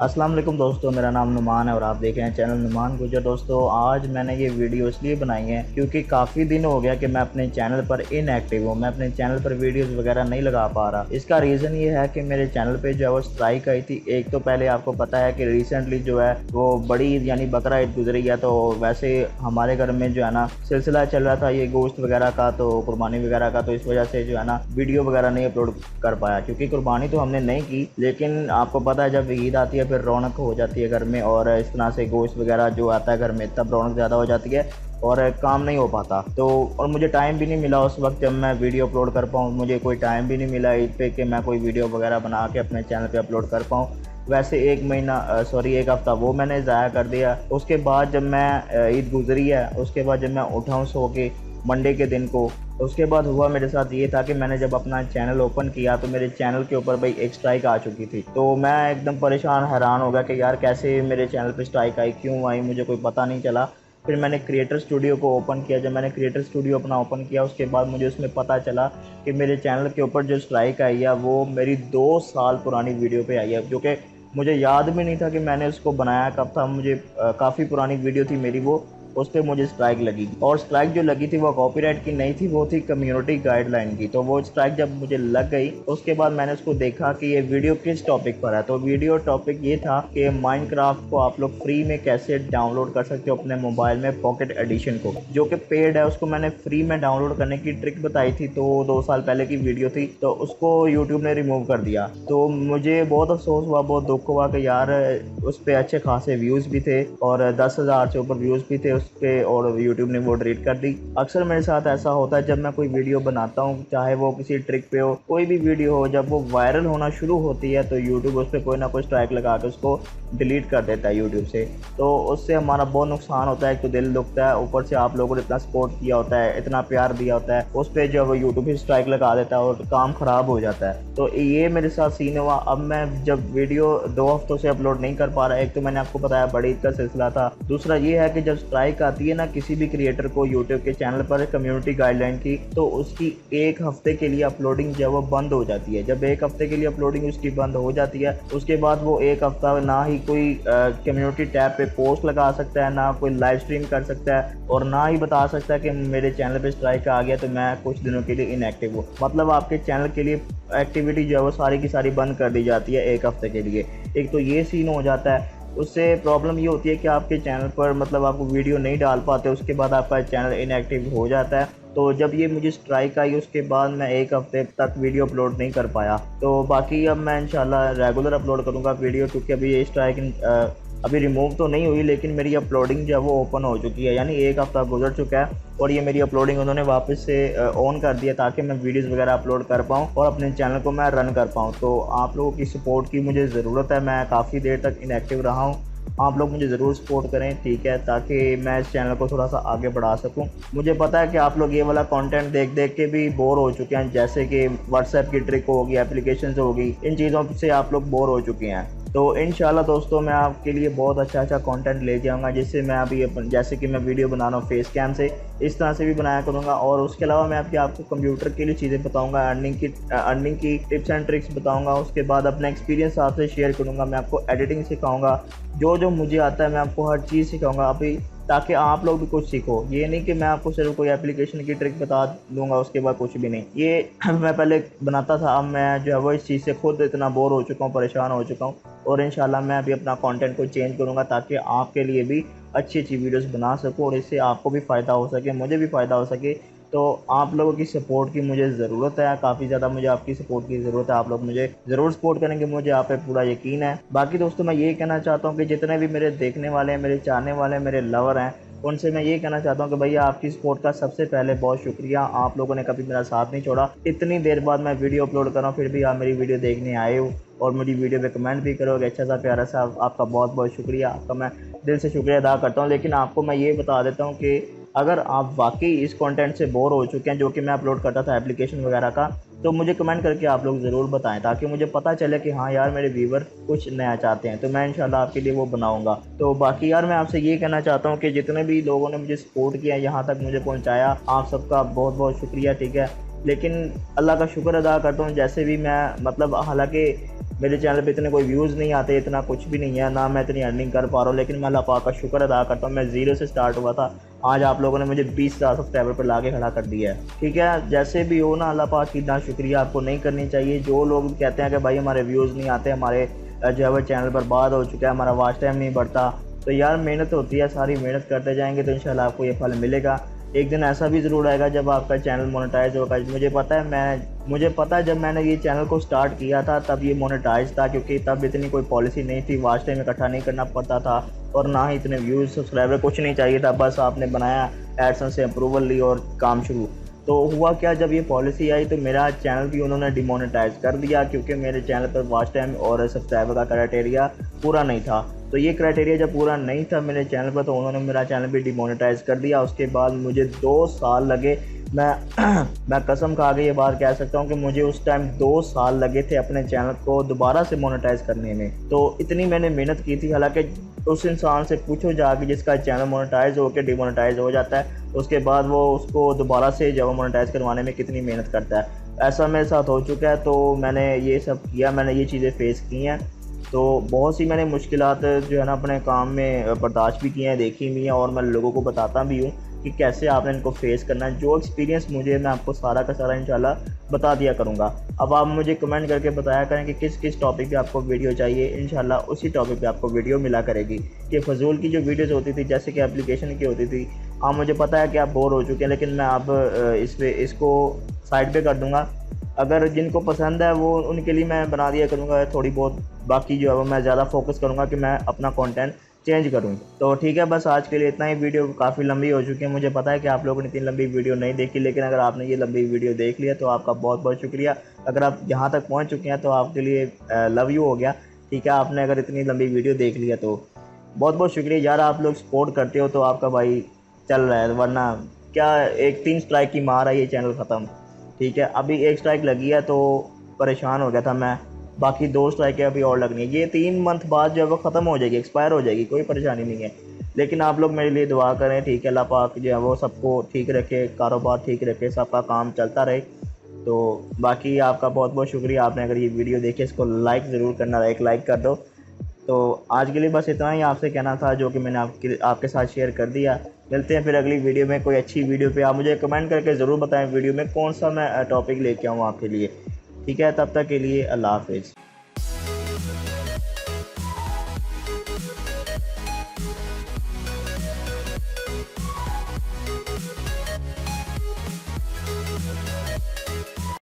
अस्सलाम वालेकुम दोस्तों, मेरा नाम नुमान है और आप देख रहे हैं चैनल नुमान गुजर। दोस्तों, आज मैंने ये वीडियो इसलिए बनाई है क्योंकि काफ़ी दिन हो गया कि मैं अपने चैनल पर इनएक्टिव हूँ। मैं अपने चैनल पर वीडियोस वगैरह नहीं लगा पा रहा। इसका रीज़न ये है कि मेरे चैनल पे जो है वो स्ट्राइक आई थी। एक तो पहले आपको पता है कि रिसेंटली जो है वो बड़ी ईद यानी बकरा ईद गुजरी है, तो वैसे हमारे घर में जो है ना सिलसिला चल रहा था ये गोश्त वगैरह का, तो कुर्बानी वगैरह का, तो इस वजह से जो है ना वीडियो वगैरह नहीं अपलोड कर पाया। क्योंकि कुर्बानी तो हमने नहीं की, लेकिन आपको पता है जब ईद आती है फिर रौनक हो जाती है घर में, और इस तरह से गोश्त वगैरह जो आता है घर में तब रौनक ज़्यादा हो जाती है और काम नहीं हो पाता। तो और मुझे टाइम भी नहीं मिला उस वक्त जब मैं वीडियो अपलोड कर पाऊँ। मुझे कोई टाइम भी नहीं मिला ईद पे कि मैं कोई वीडियो वगैरह बना के अपने चैनल पे अपलोड कर पाऊँ। वैसे एक हफ़्ता वो मैंने ज़ाया कर दिया। उसके बाद जब मैं ईद गुजरी है, उसके बाद जब मैं उठा हूँ सो के मंडे के दिन को, उसके बाद हुआ मेरे साथ ये था कि मैंने जब अपना चैनल ओपन किया तो मेरे चैनल के ऊपर भाई एक स्ट्राइक आ चुकी थी। तो मैं एकदम परेशान हैरान हो गया कि यार कैसे मेरे चैनल पे स्ट्राइक आई, क्यों आई, मुझे कोई पता नहीं चला। फिर मैंने क्रिएटर स्टूडियो को ओपन किया। जब मैंने क्रिएटर स्टूडियो अपना ओपन किया उसके बाद मुझे उसमें पता चला कि मेरे चैनल के ऊपर जो स्ट्राइक आई है वो मेरी 2 साल पुरानी वीडियो पे आई है, जो कि मुझे याद भी नहीं था कि मैंने उसको बनाया कब था। मुझे काफ़ी पुरानी वीडियो थी मेरी वो, उस पर मुझे स्ट्राइक लगी। और स्ट्राइक जो लगी थी वो कॉपीराइट की नहीं थी, वो थी कम्युनिटी गाइडलाइन की। तो वो स्ट्राइक जब मुझे लग गई उसके बाद मैंने उसको देखा कि ये वीडियो किस टॉपिक पर है। तो वीडियो टॉपिक ये था कि माइनक्राफ्ट को आप लोग फ्री में कैसे डाउनलोड कर सकते हो अपने मोबाइल में, पॉकेट एडिशन को, जो कि पेड है। उसको मैंने फ्री में डाउनलोड करने की ट्रिक बताई थी, तो 2 साल पहले की वीडियो थी, तो उसको यूट्यूब ने रिमूव कर दिया। तो मुझे बहुत अफसोस हुआ, बहुत दुख हुआ कि यार उस पर अच्छे खासे व्यूज़ भी थे और 10,000 से ऊपर व्यूज़ भी थे उस पर, और यूट्यूब ने वो डिलीट कर दी। अक्सर मेरे साथ ऐसा होता है जब मैं कोई वीडियो बनाता हूँ, चाहे वो किसी ट्रिक पे हो, कोई भी वीडियो हो, जब वो वायरल होना शुरू होती है तो यूट्यूब उस पर कोई ना कोई स्ट्राइक लगा के उसको डिलीट कर देता है यूट्यूब से। तो उससे हमारा बहुत नुकसान होता है। एक तो दिल दुखता है, ऊपर से आप लोगों ने इतना सपोर्ट किया होता है, इतना प्यार दिया होता है, उस पर जब यूट्यूब ही स्ट्राइक लगा देता है और काम ख़राब हो जाता है। तो ये मेरे साथ सीन हुआ। अब मैं जब वीडियो 2 हफ्तों से अपलोड नहीं कर पा रहा, एक तो मैंने आपको बताया बड़ी ईद का सिलसिला था, दूसरा ये है कि जब स्ट्राइक आती है ना किसी भी क्रिएटर को यूट्यूब के चैनल पर कम्युनिटी गाइडलाइन की, तो उसकी 1 हफ्ते के लिए अपलोडिंग जब वो बंद हो जाती है। जब 1 हफ्ते के लिए अपलोडिंग उसकी बंद हो जाती है उसके बाद वो 1 हफ्ता ना ही कोई कम्युनिटी टैब पे पोस्ट लगा सकता है, ना कोई लाइव स्ट्रीम कर सकता है, और ना ही बता सकता है कि मेरे चैनल पे स्ट्राइक आ गया तो मैं कुछ दिनों के लिए इनएक्टिव हूँ। मतलब आपके चैनल के लिए एक्टिविटी जो है वो सारी की सारी बंद कर दी जाती है 1 हफ्ते के लिए। एक तो ये सीन हो जाता है। उससे प्रॉब्लम ये होती है कि आपके चैनल पर मतलब आप वीडियो नहीं डाल पाते, उसके बाद आपका चैनल इनएक्टिव हो जाता है। तो जब ये मुझे स्ट्राइक आई उसके बाद मैं 1 हफ्ते तक वीडियो अपलोड नहीं कर पाया। तो बाकी अब मैं इंशाल्लाह रेगुलर अपलोड करूँगा वीडियो, क्योंकि अभी ये स्ट्राइक अभी रिमूव तो नहीं हुई, लेकिन मेरी अपलोडिंग जो है वो ओपन हो चुकी है, यानी 1 हफ्ता गुजर चुका है और ये मेरी अपलोडिंग उन्होंने वापस से ऑन कर दिया ताकि मैं वीडियोस वगैरह अपलोड कर पाऊँ और अपने चैनल को मैं रन कर पाऊँ। तो आप लोगों की सपोर्ट की मुझे ज़रूरत है। मैं काफ़ी देर तक इनएक्टिव रहा हूँ, आप लोग मुझे ज़रूर सपोर्ट करें, ठीक है, ताकि मैं इस चैनल को थोड़ा सा आगे बढ़ा सकूं। मुझे पता है कि आप लोग ये वाला कंटेंट देख देख के भी बोर हो चुके हैं, जैसे कि व्हाट्सएप की ट्रिक होगी, एप्लीकेशन होगी, इन चीज़ों से आप लोग बोर हो चुके हैं। तो इंशाल्लाह दोस्तों मैं आपके लिए बहुत अच्छा कंटेंट ले जाऊंगा, जिससे मैं अभी जैसे कि मैं वीडियो बना रहा हूँ फेस कैम से, इस तरह से भी बनाया करूँगा। और उसके अलावा मैं आपको कंप्यूटर के लिए चीज़ें बताऊँगा, अर्निंग की टिप्स एंड ट्रिक्स बताऊँगा। उसके बाद अपना एक्सपीरियंस आपसे शेयर करूँगा, मैं आपको एडिटिंग सिखाऊँगा, जो जो मुझे आता है मैं आपको हर चीज़ सिखाऊँगा अभी, ताकि आप लोग भी कुछ सीखो। ये नहीं कि मैं आपको सिर्फ कोई एप्लीकेशन की ट्रिक बता दूंगा उसके बाद कुछ भी नहीं। ये मैं पहले बनाता था, अब मैं जो है वो इस चीज़ से खुद इतना बोर हो चुका हूँ, परेशान हो चुका हूँ, और इंशाल्लाह मैं अभी अपना कंटेंट को चेंज करूँगा ताकि आपके लिए भी अच्छी अच्छी वीडियोस बना सकूँ और इससे आपको भी फ़ायदा हो सके, मुझे भी फ़ायदा हो सके। तो आप लोगों की सपोर्ट की मुझे ज़रूरत है, काफ़ी ज़्यादा मुझे आपकी सपोर्ट की ज़रूरत है। आप लोग मुझे ज़रूर सपोर्ट करेंगे, मुझे आप पे पूरा यकीन है। बाकी दोस्तों मैं ये कहना चाहता हूँ कि जितने भी मेरे देखने वाले हैं, मेरे चाहने वाले हैं, मेरे लवर हैं, उनसे मैं ये कहना चाहता हूँ कि भैया आपकी सपोर्ट का सबसे पहले बहुत शुक्रिया। आप लोगों ने कभी मेरा साथ नहीं छोड़ा। इतनी देर बाद मैं वीडियो अपलोड कर रहा हूँ फिर भी आप मेरी वीडियो देखने आए हो और मेरी वीडियो पे कमेंट भी करोगे अच्छा सा प्यारा सा, आपका बहुत बहुत शुक्रिया। आपका मैं दिल से शुक्रिया अदा करता हूँ। लेकिन आपको मैं ये बता देता हूँ कि अगर आप वाकई इस कंटेंट से बोर हो चुके हैं जो कि मैं अपलोड करता था एप्लीकेशन वगैरह का, तो मुझे कमेंट करके आप लोग ज़रूर बताएं ताकि मुझे पता चले कि हाँ यार मेरे व्यूवर कुछ नया चाहते हैं, तो मैं इंशाल्लाह आपके लिए वो बनाऊंगा। तो बाकी यार मैं आपसे ये कहना चाहता हूँ कि जितने भी लोगों ने मुझे सपोर्ट किया, यहाँ तक मुझे पहुँचाया, आप सबका बहुत बहुत शुक्रिया, ठीक है। लेकिन अल्लाह का शुक्र अदा करता हूँ, जैसे भी मैं मतलब हालांकि मेरे चैनल पे इतने कोई व्यूज़ नहीं आते, इतना कुछ भी नहीं है, ना मैं इतनी अर्निंग कर पा रहा हूँ, लेकिन मैं अल्लाह पाक का शुक्र अदा करता हूँ। मैं ज़ीरो से स्टार्ट हुआ था, आज आप लोगों ने मुझे 20,000 सब्सक्राइबर पर ला के खड़ा कर दिया है। ठीक है, जैसे भी हो ना, अल्लाह पाक की ना शुक्रिया आपको नहीं करनी चाहिए। जो लोग कहते हैं कि भाई हमारे व्यूज़ नहीं आते, हमारे जो है वो चैनल बर्बाद हो चुका है, हमारा वॉच टाइम नहीं बढ़ता, तो यार मेहनत होती है, सारी मेहनत करते जाएंगे तो इंशाल्लाह आपको ये फल मिलेगा। एक दिन ऐसा भी ज़रूर आएगा जब आपका चैनल मोनेटाइज होगा। मुझे पता है जब मैंने ये चैनल को स्टार्ट किया था तब ये मोनेटाइज था, क्योंकि तब इतनी कोई पॉलिसी नहीं थी, वॉच टाइम इकट्ठा नहीं करना पड़ता था और ना ही इतने व्यूज़ सब्सक्राइबर, कुछ नहीं चाहिए था, बस आपने बनाया, एडसेंस से अप्रूवल ली और काम शुरू। तो हुआ क्या, जब ये पॉलिसी आई तो मेरा चैनल भी उन्होंने डिमोनेटाइज कर दिया, क्योंकि मेरे चैनल पर वॉच टाइम और सब्सक्राइबर का क्राइटेरिया पूरा नहीं था। तो ये क्राइटेरिया जब पूरा नहीं था मेरे चैनल पर, तो उन्होंने मेरा चैनल भी डिमोनेटाइज कर दिया। उसके बाद मुझे 2 साल लगे। मैं मैं कसम खा के ये बात कह सकता हूँ कि मुझे उस टाइम 2 साल लगे थे अपने चैनल को दोबारा से मोनेटाइज करने में। तो इतनी मैंने मेहनत की थी। हालांकि उस इंसान से पूछो जाके जिसका चैनल मोनेटाइज होकर डिमोनेटाइज हो जाता है, उसके बाद वो उसको दोबारा से जब मोनेटाइज करवाने में कितनी मेहनत करता है। ऐसा मेरे साथ हो चुका है, तो मैंने ये सब किया, मैंने ये चीज़ें फेस की हैं। तो बहुत सी मैंने मुश्किलात जो है ना अपने काम में बर्दाश्त भी किए हैं, देखी भी हैं, और मैं लोगों को बताता भी हूँ कि कैसे आपने इनको फेस करना है। जो एक्सपीरियंस मुझे, मैं आपको सारा का सारा इंशाल्लाह बता दिया करूँगा। अब आप मुझे कमेंट करके बताया करें कि किस किस टॉपिक पे आपको वीडियो चाहिए, इंशाल्लाह उसी टॉपिक पे आपको वीडियो मिला करेगी। कि फजूल की जो वीडियोज़ होती थी, जैसे कि एप्लीकेशन की होती थी, हाँ मुझे पता है कि आप बोर हो चुके हैं, लेकिन मैं अब इसको साइड पे कर दूँगा। अगर जिनको पसंद है वो उनके लिए मैं बना दिया करूँगा थोड़ी बहुत, बाकी जो है वो मैं ज़्यादा फोकस करूँगा कि मैं अपना कंटेंट चेंज करूँ। तो ठीक है, बस आज के लिए इतना ही। वीडियो काफ़ी लंबी हो चुकी है, मुझे पता है कि आप लोगों ने इतनी लंबी वीडियो नहीं देखी, लेकिन अगर आपने ये लंबी वीडियो देख लिया तो आपका बहुत बहुत शुक्रिया। अगर आप यहाँ तक पहुँच चुके हैं तो आपके लिए लव यू हो गया। ठीक है, आपने अगर इतनी लंबी वीडियो देख लिया तो बहुत बहुत शुक्रिया यार। आप लोग सपोर्ट करते हो तो आपका भाई चल रहा है, वरना क्या, एक 3 स्ट्राइक की मार है, ये चैनल ख़त्म। ठीक है, अभी 1 स्ट्राइक लगी है तो परेशान हो गया था मैं, बाकी 2 स्ट्राइकें अभी और लगनी है। ये 3 मंथ बाद जो है वो ख़त्म हो जाएगी, एक्सपायर हो जाएगी, कोई परेशानी नहीं है। लेकिन आप लोग मेरे लिए दुआ करें, ठीक है, अल्लाह पाक जो है वो सबको ठीक रखे, कारोबार ठीक रखे, सबका काम चलता रहे। तो बाकी आपका बहुत बहुत शुक्रिया। आपने अगर ये वीडियो देखी, इसको लाइक ज़रूर करना, एक लाइक कर दो। तो आज के लिए बस इतना ही आपसे कहना था, जो कि मैंने आपके साथ शेयर कर दिया। मिलते हैं फिर अगली वीडियो में, कोई अच्छी वीडियो पे। आप मुझे कमेंट करके ज़रूर बताएं वीडियो में कौन सा मैं टॉपिक लेके आऊँ आपके लिए। ठीक है, तब तक के लिए अल्लाह हाफिज़।